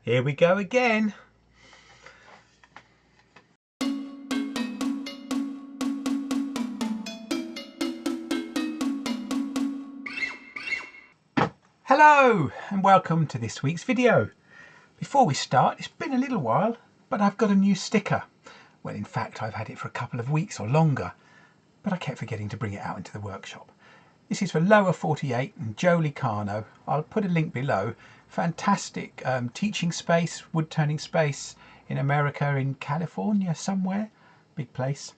Here we go again. Hello and welcome to this week's video. Before we start, it's been a little while, but I've got a new sticker. Well, in fact, I've had it for a couple of weeks or longer, but I kept forgetting to bring it out into the workshop. This is for Lower 48 and Jolie Carno. I'll put a link below. Fantastic teaching space, wood turning space in America, in California somewhere, big place.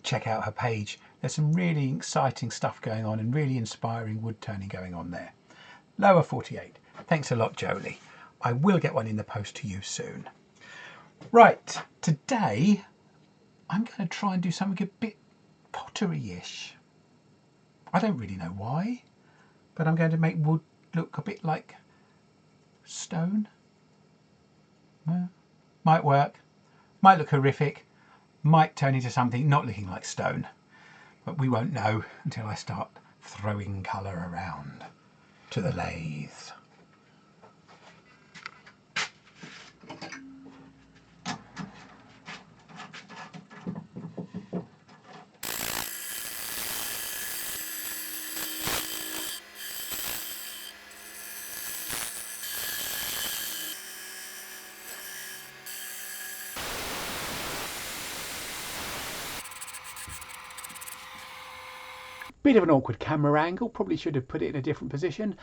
Check out her page. There's some really exciting stuff going on and really inspiring wood turning going on there. Lower 48. Thanks a lot, Jolie. I will get one in the post to you soon. Right, today I'm going to try and do something a bit pottery-ish. I don't really know why, but I'm going to make wood look a bit like stone. Well, might work, might look horrific, might turn into something not looking like stone, but we won't know until I start throwing colour around to the lathe. Bit of an awkward camera angle, probably should have put it in a different position,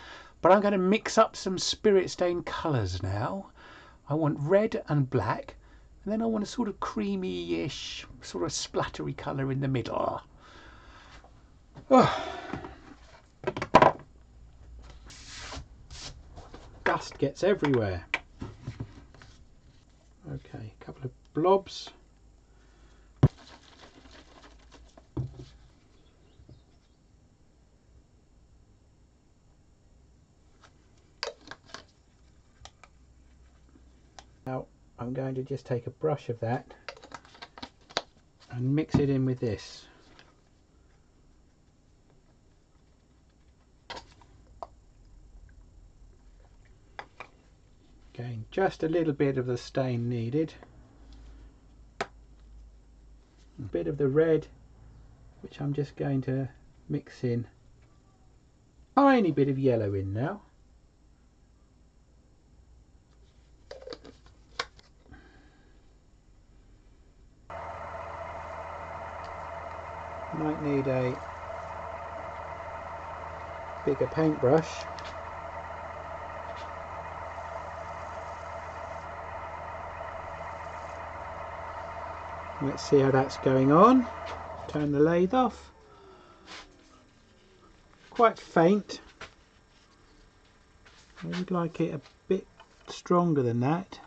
but I'm going to mix up some spirit stained colours now. I want red and black, and then I want a sort of creamy-ish, sort of splattery colour in the middle. Oh. Dust gets everywhere. Okay, a couple of blobs. Now I'm going to just take a brush of that and mix it in with this. Again, just a little bit of the stain needed. A bit of the red, which I'm just going to mix in. Tiny bit of yellow in now. Might need a bigger paintbrush. Let's see how that's going on. Turn the lathe off. Quite faint. I would like it a bit stronger than that.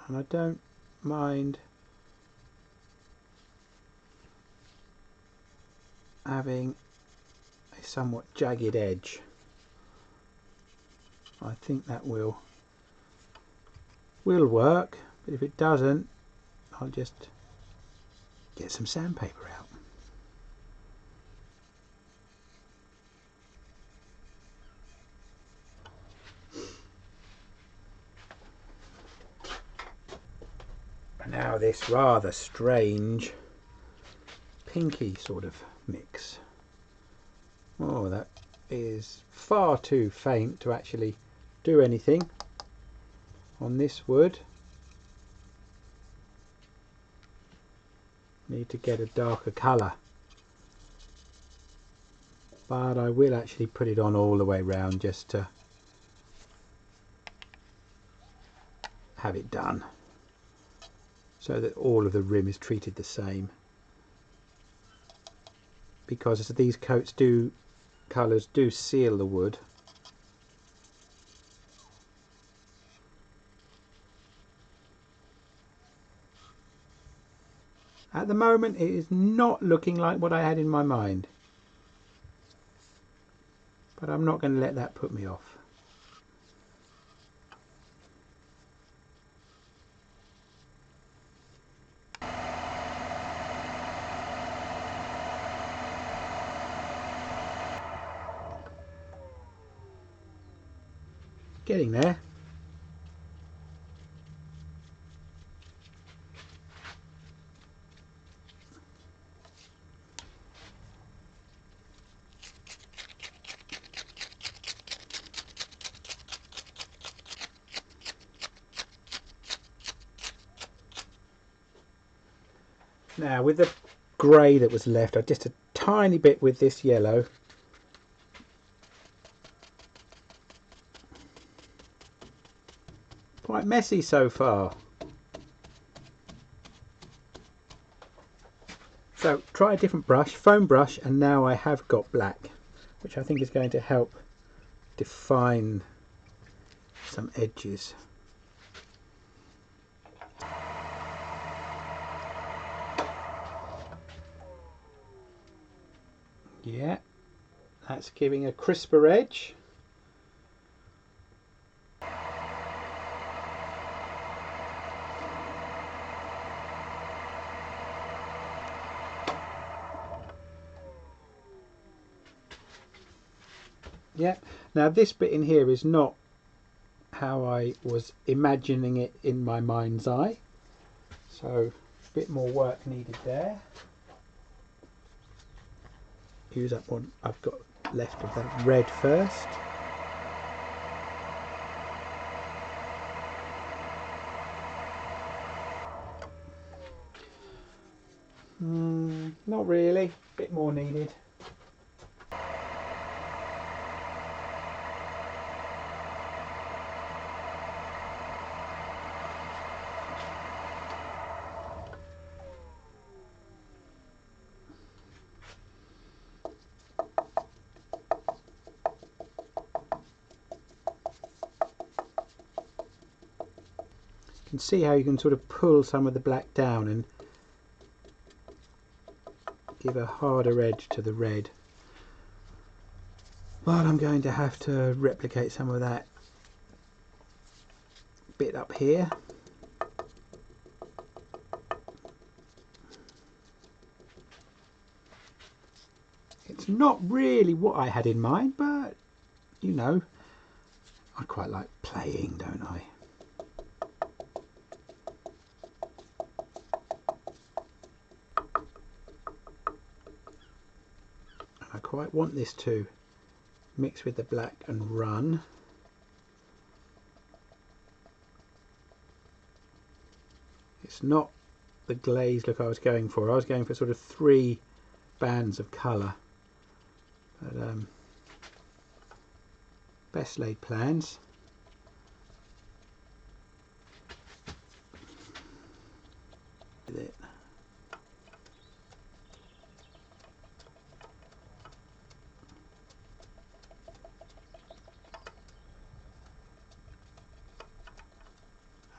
And I don't mind having a somewhat jagged edge. I think that will work, but if it doesn't, I'll just get some sandpaper out. Now this rather strange pinky sort of mix. Oh, that is far too faint to actually do anything on this wood. Need to get a darker colour, but I will actually put it on all the way round just to have it done, so that all of the rim is treated the same, because these colours do seal the wood. At the moment it is not looking like what I had in my mind, but I'm not going to let that put me off. Getting there. Now with the grey that was left, I just a tiny bit with this yellow. Quite messy so far. So try a different brush, foam brush, and now I have got black, which I think is going to help define some edges. Yeah, that's giving a crisper edge. Yeah, now this bit in here is not how I was imagining it in my mind's eye, so a bit more work needed there. Use up what I've got left of that red first. Not really, a bit more needed. You can see how you can sort of pull some of the black down and give a harder edge to the red. But I'm going to have to replicate some of that bit up here. It's not really what I had in mind, but you know, I quite like playing, don't I? I quite want this to mix with the black and run. It's not the glaze look I was going for. I was going for sort of 3 bands of colour. But best laid plans. With it.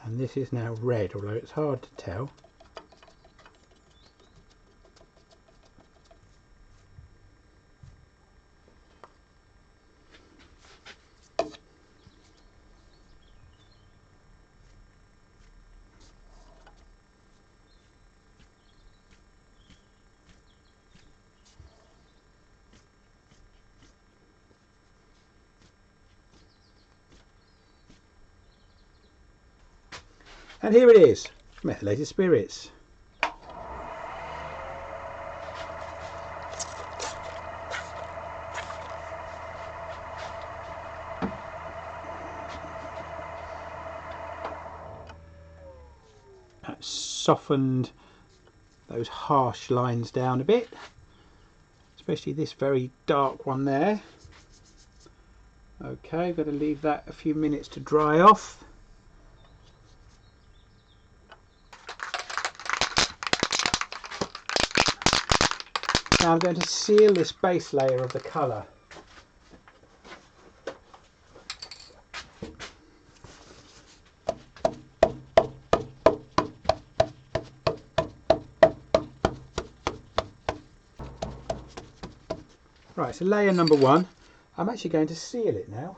And this is now red, although it's hard to tell. And here it is, methylated spirits. That softened those harsh lines down a bit, especially this very dark one there. Okay, got to leave that a few minutes to dry off. Now I'm going to seal this base layer of the colour. Right, so layer number 1, I'm actually going to seal it now.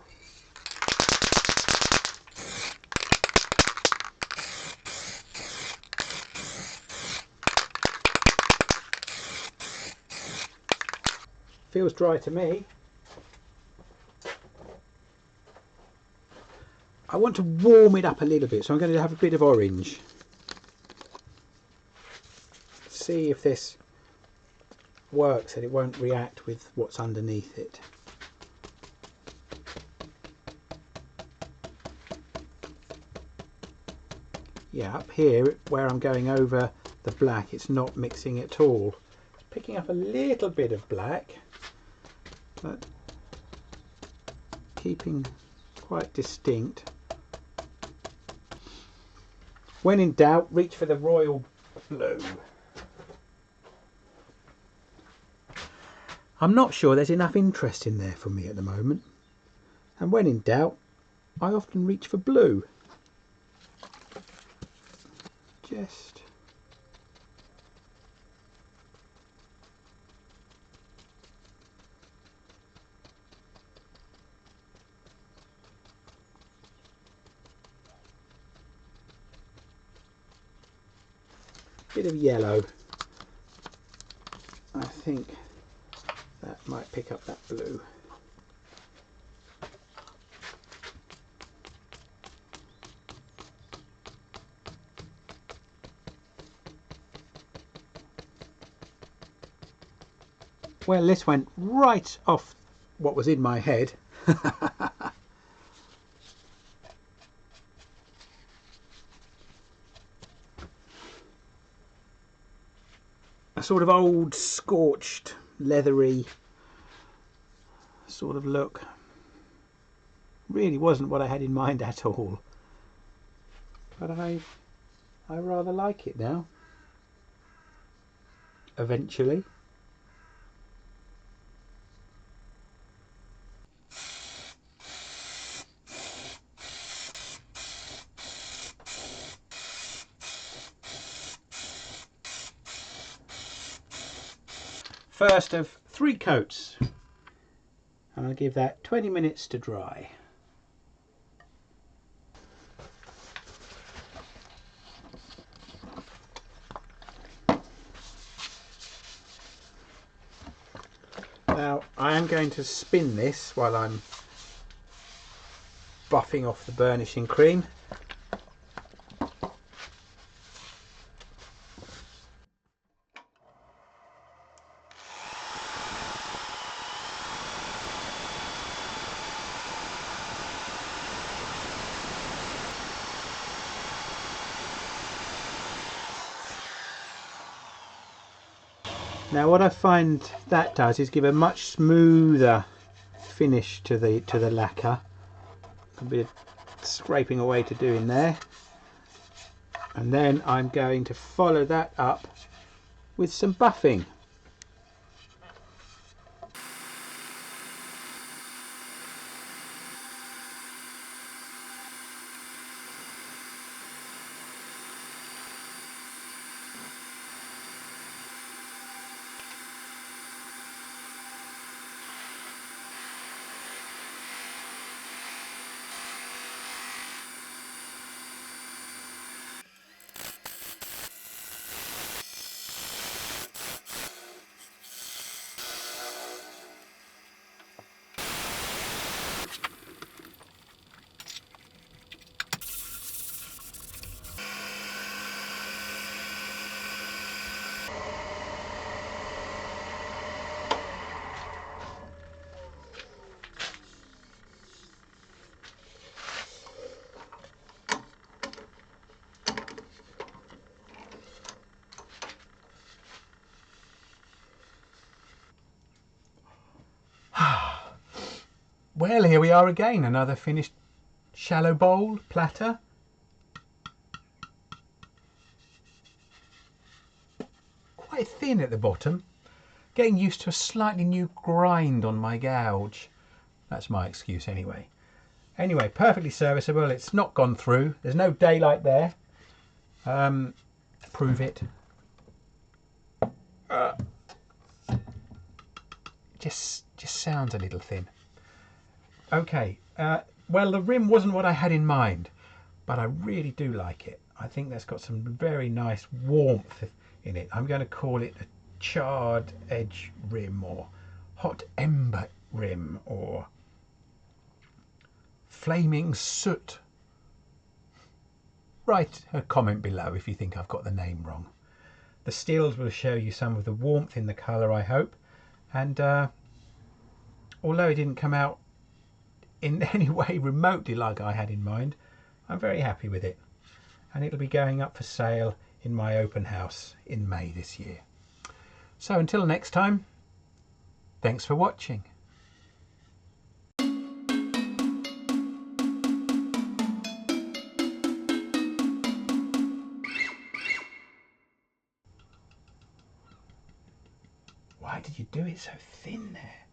Feels dry to me. I want to warm it up a little bit, so I'm going to have a bit of orange. See if this works and it won't react with what's underneath it. Yeah, up here where I'm going over the black, it's not mixing at all. It's picking up a little bit of black, but keeping quite distinct. When in doubt, reach for the royal blue. I'm not sure there's enough interest in there for me at the moment, and when in doubt I often reach for blue. Just a bit of yellow. I think that might pick up that blue. Well, this went right off what was in my head. A sort of old scorched, leathery sort of look. Really wasn't what I had in mind at all. But I rather like it now. Eventually. First of 3 coats, and I'll give that 20 minutes to dry. Now I am going to spin this while I'm buffing off the burnishing cream. Now what I find that does is give a much smoother finish to the lacquer. A bit of scraping away to do in there. And then I'm going to follow that up with some buffing. Well, here we are again, another finished shallow bowl platter. Quite thin at the bottom. Getting used to a slightly new grind on my gouge. That's my excuse anyway. Anyway, perfectly serviceable. It's not gone through. There's no daylight there. Prove it. Just sounds a little thin. Okay, well, the rim wasn't what I had in mind, but I really do like it. I think that's got some very nice warmth in it. I'm going to call it a charred edge rim, or hot ember rim, or flaming soot write a comment below if you think I've got the name wrong. The steels will show you some of the warmth in the colour, I hope, and although it didn't come out in any way remotely like I had in mind, I'm very happy with it, and it'll be going up for sale in my open house in May this year. So until next time, thanks for watching. Why did you do it so thin there?